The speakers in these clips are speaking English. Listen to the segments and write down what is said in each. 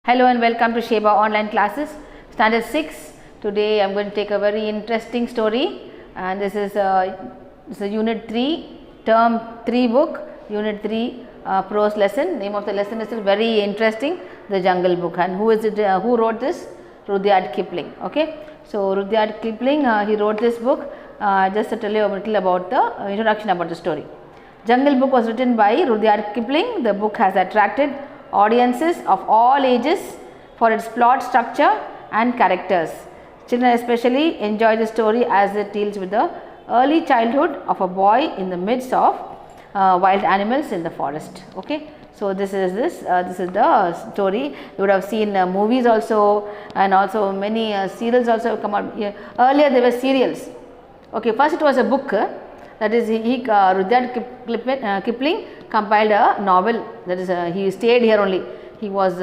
Hello and welcome to Sheba online classes, standard 6. Today I am going to take a very interesting story, and this is a unit 3, term 3 book, unit 3 prose lesson. Name of the lesson is very interesting, The Jungle Book. And who is it? Who wrote this? Rudyard Kipling. Okay. So Rudyard Kipling, he wrote this book. Just to tell you a little about the introduction about the story. Jungle Book was written by Rudyard Kipling. The book has attracted audiences of all ages for its plot structure and characters. Children especially enjoy the story as it deals with the early childhood of a boy in the midst of wild animals in the forest. Okay. So this is the story. You would have seen movies also, and also many serials also come out. Earlier there were serials. Okay, first it was a book. That is, Rudyard Kipling compiled a novel. That is, he stayed here only. He was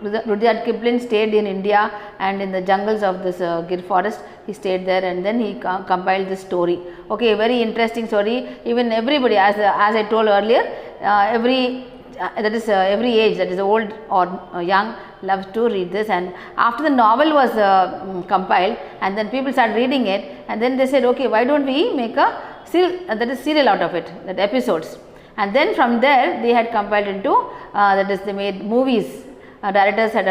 Rudyard Kipling stayed in India and in the jungles of this Gir forest. He stayed there, and then he compiled this story. Okay, very interesting story. Even everybody, as I told earlier, every age, that is old or young, loves to read this. And after the novel was compiled, and then people started reading it, and then they said, okay, why don't we make a serial out of it, that episodes. And then from there they had compiled into they made movies. Directors had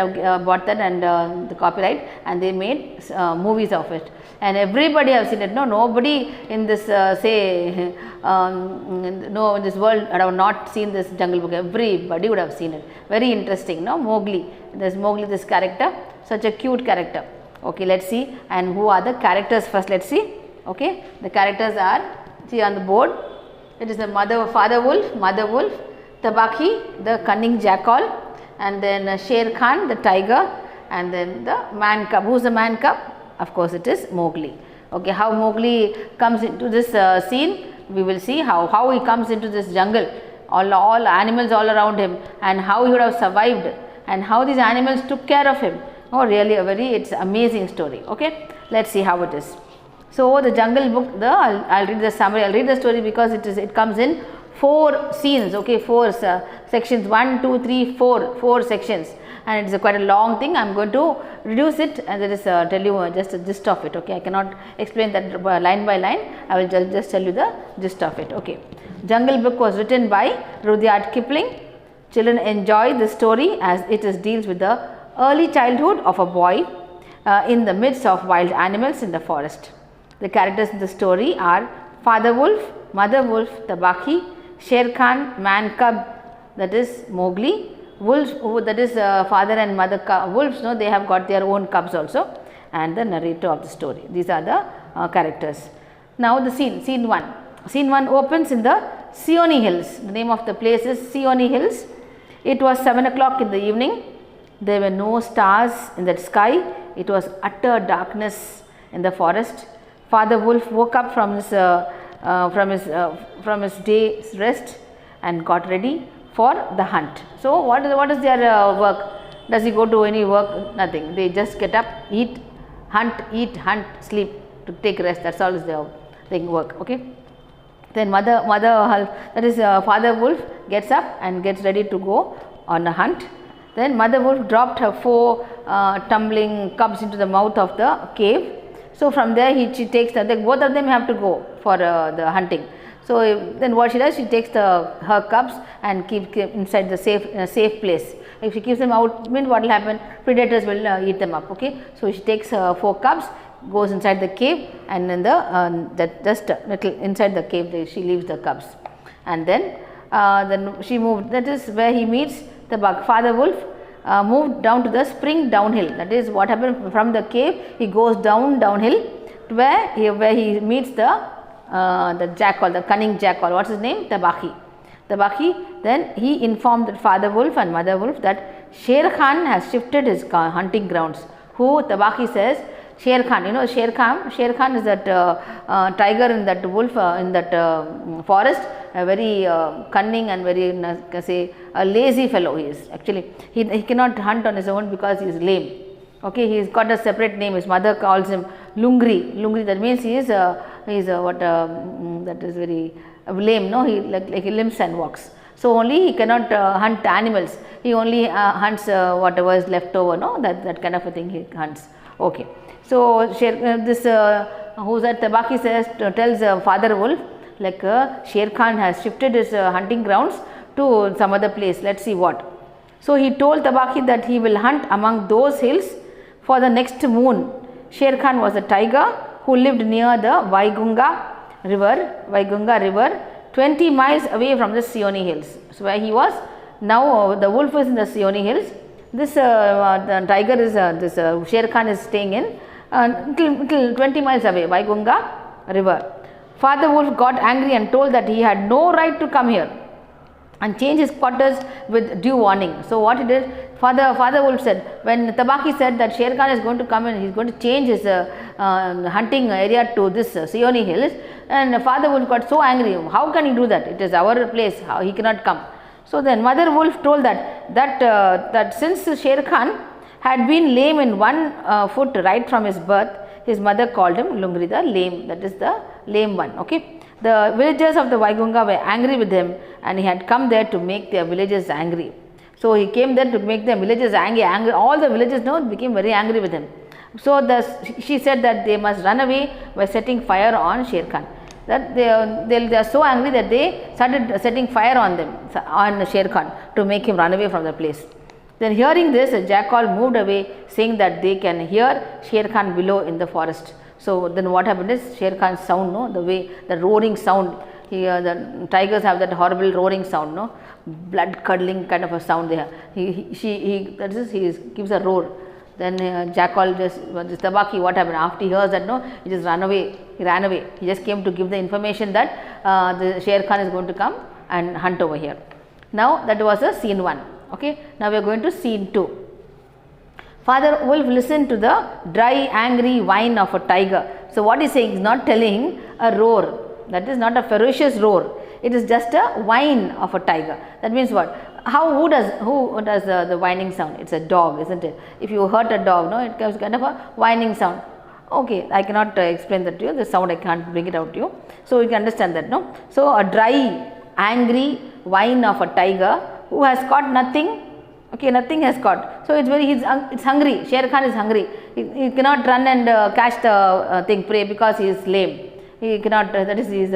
bought that and the copyright, and they made movies of it, and everybody have seen it. No, nobody in this in this world would have not seen this Jungle Book. Everybody would have seen it. Very interesting. No, Mowgli. There's Mowgli, this character, such a cute character. Okay, let's see. And who are the characters first? Let's see. Okay, the characters are, see on the board. It is the father wolf, mother wolf, Tabaki, the cunning jackal, and then Sher Khan, the tiger, and then the man cub. Who is the man cub? Of course, it is Mowgli. Okay, how Mowgli comes into this scene, we will see how he comes into this jungle, all animals all around him, and how he would have survived, and how these animals took care of him. Oh, really it's amazing story. Okay, let's see how it is. So the Jungle Book, I'll read the summary. I'll read the story because it comes in 4 scenes. Okay, 4 sections, 1, 2, 3, 4 sections, and it's quite a long thing. I'm going to reduce it and tell you just a gist of it. Okay, I cannot explain that line by line. I will just tell you the gist of it. Okay, Jungle Book was written by Rudyard Kipling. Children enjoy the story as it deals with the early childhood of a boy in the midst of wild animals in the forest. The characters in the story are father wolf, mother wolf, Tabaki, Sher Khan, man cub, that is Mowgli, wolves, that is father and mother wolves. No, they have got their own cubs also, and the narrator of the story. These are the characters. Now the scene 1. Scene 1 opens in the Seoni Hills. The name of the place is Seoni Hills. It was 7 o'clock in the evening. There were no stars in the sky. It was utter darkness in the forest. Father wolf woke up from his day's rest and got ready for the hunt. So what is their work? Does he go to any work? Nothing. They just get up, eat, hunt, sleep, to take rest. That's all is their work. Okay. Then father wolf gets up and gets ready to go on a hunt. Then mother wolf dropped her 4 tumbling cubs into the mouth of the cave. So from there she takes both of them have to go for the hunting. So then what she does, she takes her cubs and keep inside the safe place. If she keeps them out, what will happen? Predators will eat them up. Okay, so she takes 4 cubs, goes inside the cave, and in just little inside the cave she leaves the cubs, and then she moved. That is where he meets the father wolf. Moved down to the spring downhill. That is what happened from the cave. He goes downhill to where he meets the jackal, the cunning jackal. What's his name? Tabaki. Then he informed the father wolf and mother wolf that Sher Khan has shifted his hunting grounds. Who? Tabaki says Sher Khan. You know Sher Khan is that tiger in that wolf in that forest. A very cunning and very a lazy fellow he is. Actually, he cannot hunt on his own because he is lame. Okay, he has got a separate name. His mother calls him Lungri. That means he is that is very lame. No, he like he limps and walks. So only he cannot hunt animals. He only hunts whatever is left over, no, that kind of a thing he hunts. Okay. So this who's that Tabaki says tells Father Wolf, like Sher Khan has shifted his hunting grounds to some other place. Let's see what. So he told Tabaki that he will hunt among those hills for the next moon. Sher Khan was a tiger who lived near the Vaigunga River, 20 miles away from the Seoni hills. So where he was, now the wolf is in the Seoni hills. This the tiger is this Sher Khan is staying in till 20 miles away, Vaigunga River. Father Wolf got angry and told that he had no right to come here and change his quarters with due warning. So what he did, Father Wolf said, when Tabaki said that Sher Khan is going to come in, he is going to change his hunting area to this Seoni hills, and Father Wolf got so angry. How can he do that? It is our place. How he cannot come. So then Mother Wolf told that since Sher Khan had been lame in one foot right from his birth, his mother called him Lungri, the lame, that is the lame one. Okay. The villagers of the Vaigunga were angry with him, and he had come there to make their villagers angry. So he came there to make their villagers angry. All the villagers now became very angry with him. So she said that they must run away by setting fire on Sher Khan. That they are so angry that they started setting fire on Sher Khan to make him run away from the place. Then hearing this, a jackal moved away, saying that they can hear Sher Khan below in the forest. So then what happened is Sher Khan's sound, no, the roaring sound. The tigers have that horrible roaring sound, no, blood curdling kind of a sound they have. He gives a roar. Then jackal this Tabaki, what happened after he hears that, no, he just ran away. He ran away. He just came to give the information that the Sher Khan is going to come and hunt over here. Now that was a scene 1. Okay. Now we are going to scene 2. Father Wolf listened to the dry, angry whine of a tiger. So what he is saying, he is not telling a roar. That is not a ferocious roar. It is just a whine of a tiger. That means what? Who does the whining sound? It's a dog, isn't it? If you hurt a dog, no, it comes kind of a whining sound. Okay, I cannot explain that to you. The sound I can't bring it out to you. So you can understand that, no. So a dry, angry whine of a tiger who has caught nothing. Okay, nothing has caught. So it's hungry. Sher Khan is hungry. He cannot run and catch the prey because he is lame. He cannot. That is, he is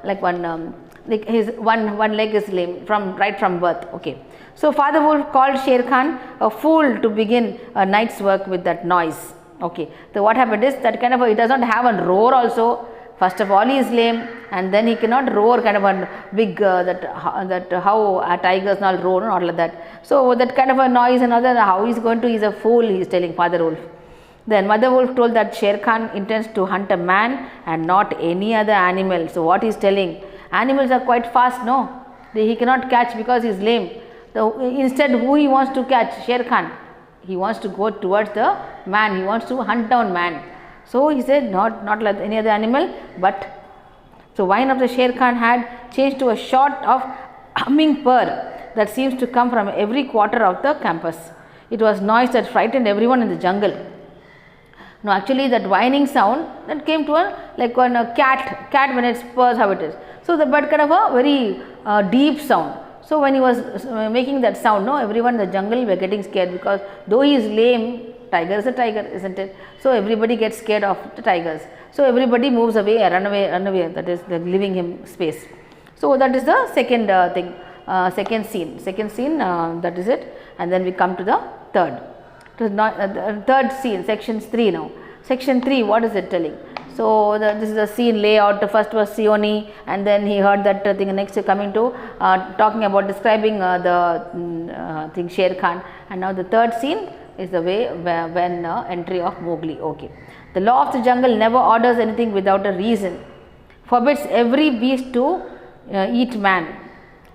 like one. Like his one leg is lame right from birth. Okay. So Father Wolf called Sher Khan a fool to begin a night's work with that noise. Okay. So what happened is that kind of he does not have a roar also. First of all, he is lame, and then he cannot roar kind of a big that how tigers now roar, not like that. So that kind of a noise and other, how he is going to, he is a fool, he is telling Father Wolf. Then Mother Wolf told that Sher Khan intends to hunt a man and not any other animal. So what he is telling, animals are quite fast, no? He cannot catch because he is lame. So instead, who he wants to catch? Sher Khan. He wants to go towards the man. He wants to hunt down man. So he said not like any other animal, but so whine of the Sher Khan had changed to a short of humming purr that seems to come from every quarter of the campus. It was noise that frightened everyone in the jungle. No, actually that whining sound that came to like when a cat when it purrs, how it is. So the bird kind of a very deep sound. So when he was making that sound, no, everyone in the jungle were getting scared because though he is lame, tiger is a tiger, isn't it? So everybody gets scared of the tigers. So everybody moves away, run away. That is leaving him space. So that is the second thing, second scene. That is it. And then we come to the third. Third scene, section 3 now. Section 3, what is it telling? So this is the scene layout. The first was Seoni, and then he heard that thing. Next coming to talking about describing the thing Sher Khan, and now the third scene is the way when entry of Mowgli. Okay, the law of the jungle never orders anything without a reason, forbids every beast to eat man,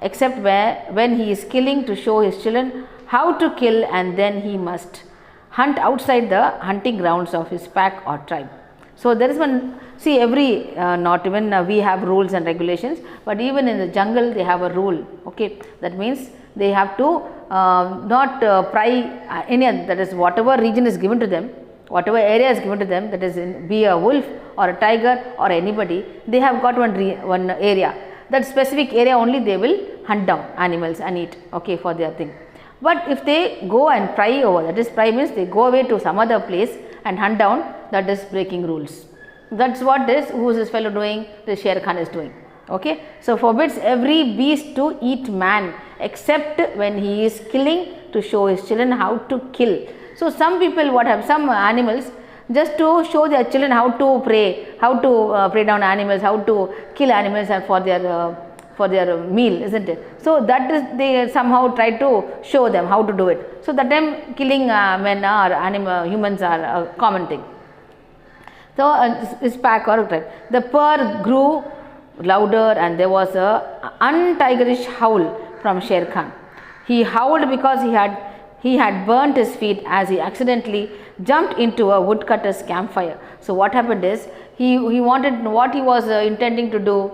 except when he is killing to show his children how to kill, and then he must hunt outside the hunting grounds of his pack or tribe. So there is one, see every, not even we have rules and regulations, but even in the jungle they have a rule. Okay, that means they have to not pry any other, that is whatever region is given to them, whatever area is given to them, that is be a wolf or a tiger or anybody, they have got one area. That specific area only they will hunt down animals and eat, okay, for their thing. But if they go and pry over, that is pry means they go away to some other place and hunt down, that is breaking rules. That's what who is this fellow doing? The Sher Khan is doing. Okay, so forbids every beast to eat man except when he is killing, to show his children how to kill. So some people, what have some animals, just to show their children how to prey down animals, how to kill animals and for their meal, isn't it? So that is, they somehow try to show them how to do it. So that time killing men or humans are a common thing. So this pack or tribe. The purr grew louder and there was a untigerish howl from Sher Khan. He howled because he had burnt his feet as he accidentally jumped into a woodcutter's campfire. So what happened is, he wanted, what he was intending to do,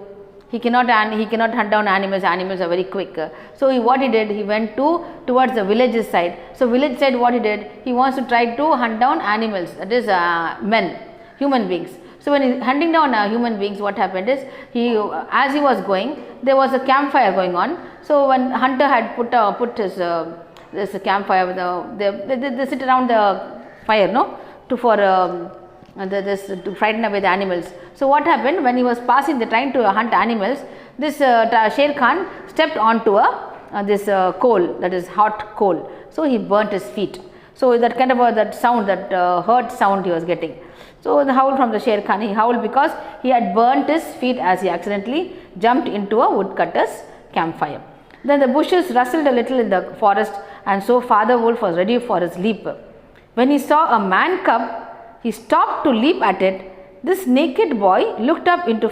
he cannot hunt down animals are very quick. So what he did, he went towards the village's side. So village side, what he did, he wants to try to hunt down animals, that is men, human beings. So when he hunting down human beings, what happened is, as he was going, there was a campfire going on. So when hunter had put his this campfire with they sit around the fire, no, to frighten away the animals. So what happened, when he was passing, trying to hunt animals, this Sher Khan stepped onto this coal, that is hot coal. So he burnt his feet. So that kind of that sound, that hurt sound he was getting. So the howl from the Sher Khan, he howled because he had burnt his feet as he accidentally jumped into a woodcutter's campfire. Then the bushes rustled a little in the forest, and so Father Wolf was ready for his leap. When he saw a man cub, he stopped to leap at it. This naked boy looked up into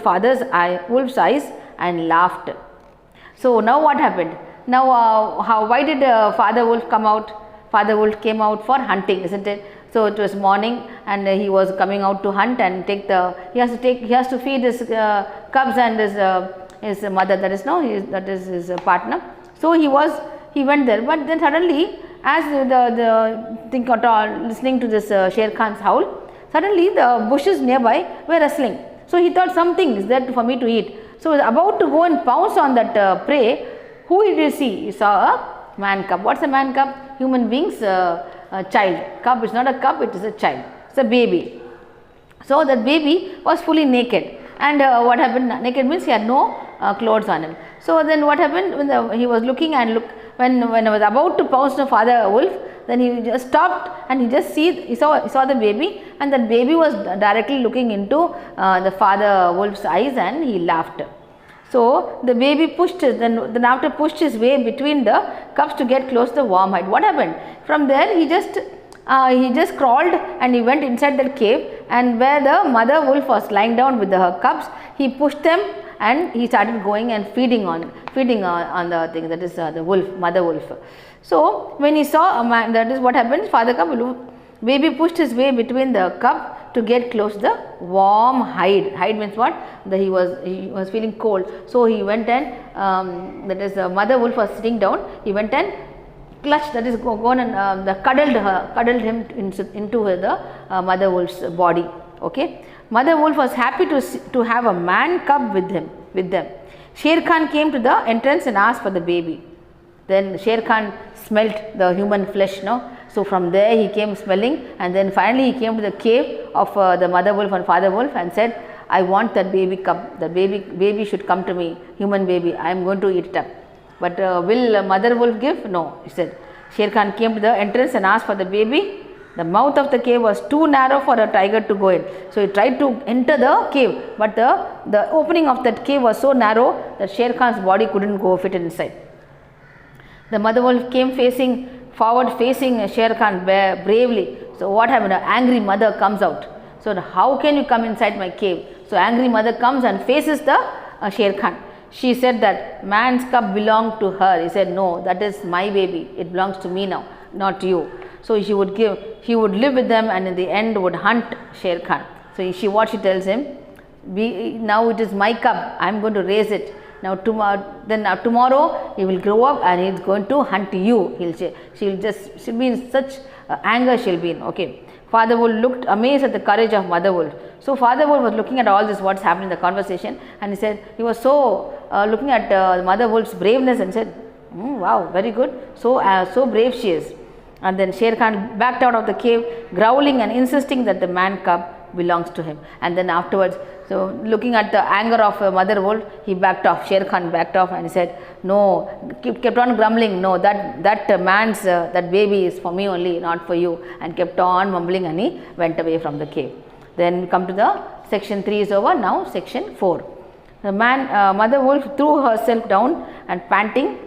Wolf's eyes and laughed. So now what happened? Now why did Father Wolf come out? Father Wolf came out for hunting, isn't it? So it was morning and he was coming out to hunt and he has to feed his cubs and his mother, that is his partner. So he went there, but then suddenly, as listening to this Sher Khan's howl, suddenly the bushes nearby were rustling. So he thought something is there for me to eat. So he was about to go and pounce on that prey. Who did he see? He saw a man cub. What's a man cub? Human beings child. Cub is not a cub, it is a child. It's a baby. So that baby was fully naked. And what happened? Naked means he had no clothes on him. So then what happened, when he was looking and when I was about to pounce on Father Wolf, then he just stopped and he saw the baby, and that baby was directly looking into the Father Wolf's eyes, and he laughed. So the baby then after pushed his way between the cubs to get close to the warm hide. What happened? From there he just crawled and he went inside that cave, and where the mother wolf was lying down with her cubs, he pushed them and he started going and feeding on the thing, that is the wolf, mother wolf. So when he saw a man, that is what happens, Father cub, baby pushed his way between the cub to get close to the warm hide. Hide means what? He was feeling cold. So he went and that is the mother wolf was sitting down. He went and clutched, that is gone and cuddled him into the mother wolf's body. Okay. Mother wolf was happy to have a man cub with them. Sher Khan came to the entrance and asked for the baby. Then Sher Khan smelt the human flesh, no? So from there he came smelling, and then finally he came to the cave of the mother wolf and father wolf and said, I want that baby cub. The baby should come to me, human baby. I am going to eat it up. But will mother wolf give? No, he said. Sher Khan came to the entrance and asked for the baby. The mouth of the cave was too narrow for a tiger to go in. So he tried to enter the cave, but the opening of that cave was so narrow that Sher Khan's body couldn't go fit inside. The mother wolf came forward facing Sher Khan bravely. So what happened? An angry mother comes out. So how can you come inside my cave? So angry mother comes and faces the Sher Khan. She said that man's cub belonged to her. He said, no, that is my baby. It belongs to me now, not you. So he would live with them, and in the end would hunt Sher Khan. So what she tells him, now it is my cub. I am going to raise it. Now tomorrow he will grow up and he is going to hunt you. She'll be in such anger she'll be in. Okay. Father Wolf looked amazed at the courage of Mother Wolf. So Father Wolf was looking at all this, what's happening in the conversation, and he said he was so looking at Mother Wolf's braveness and said, wow, very good, so brave she is. And then Sher Khan backed out of the cave, growling and insisting that the man cub belongs to him. And then afterwards, so looking at the anger of Mother Wolf, he backed off. Sher Khan backed off and he said, no, kept on grumbling, no, that man's, that baby is for me only, not for you, and kept on mumbling, and he went away from the cave. Then come to the section 3 is over. Now section 4. The Mother Wolf threw herself down and panting,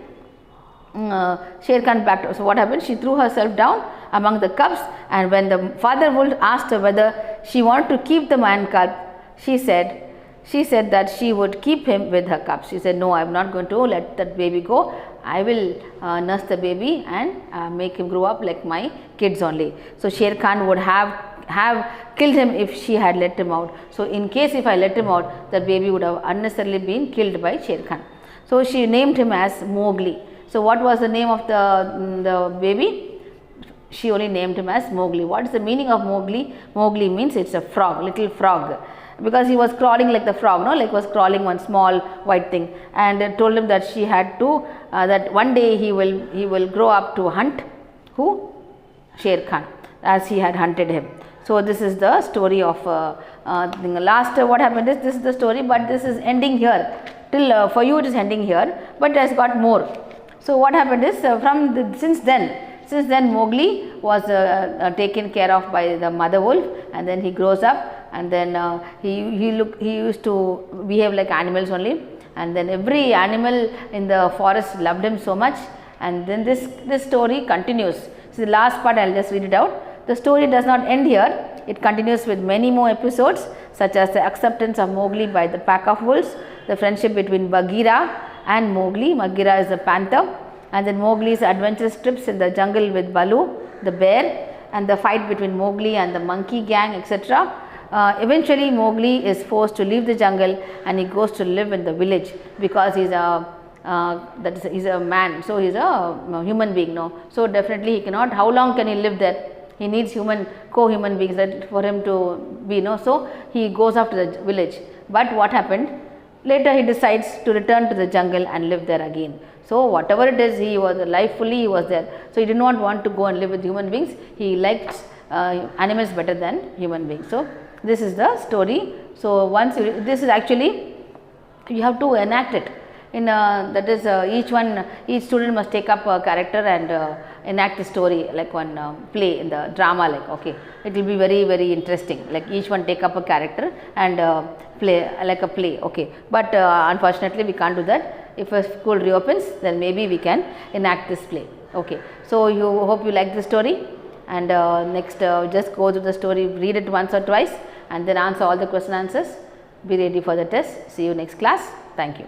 Sher Khan backed. So what happened? She threw herself down among the cubs, and when the Father Wolf asked her whether she wanted to keep the man cub, she said that she would keep him with her cubs. She said, no, I am not going to let that baby go. I will nurse the baby and make him grow up like my kids only. So Sher Khan would have killed him if she had let him out. So in case if I let him out, the baby would have unnecessarily been killed by Sher Khan. So she named him as Mowgli. So what was the name of the baby? She only named him as Mowgli. What is the meaning of Mowgli? Mowgli means it's a frog, little frog, because he was crawling like the frog, no, like was crawling one small white thing, and told him that she had to that one day he will grow up to hunt who? Sher Khan, as he had hunted him. So this is the story of last. What happened is, this is the story, but this is ending here. Till for you it is ending here, but it has got more. So what happened is, since then Mowgli was taken care of by the Mother Wolf, and then he grows up, and then he used to behave like animals only, and then every animal in the forest loved him so much. And then this story continues. So the last part I will just read it out. The story does not end here. It continues with many more episodes, such as the acceptance of Mowgli by the pack of wolves, the friendship between Bagheera and Mowgli. Bagheera is the panther, and then Mowgli's adventurous trips in the jungle with Baloo, the bear, and the fight between Mowgli and the monkey gang, etc. Eventually, Mowgli is forced to leave the jungle, and he goes to live in the village because he's a man. So he's a human being, no. So definitely he cannot. How long can he live there? He needs co-human beings that for him to be, no. So he goes up to the village. But what happened? Later he decides to return to the jungle and live there again. So whatever it is, he was lifefully he was there. So he did not want to go and live with human beings. He likes animals better than human beings. So this is the story. So once this is actually, you have to enact it. In that is each student must take up a character and enact the story like one play in the drama, like, okay, it will be very, very interesting, like each one take up a character and play like a play, okay. But unfortunately we can't do that. If a school reopens, then maybe we can enact this play, okay. So you hope you like the story, and next just go through the story, read it once or twice, and then answer all the question answers. Be ready for the test. See you next class. Thank you.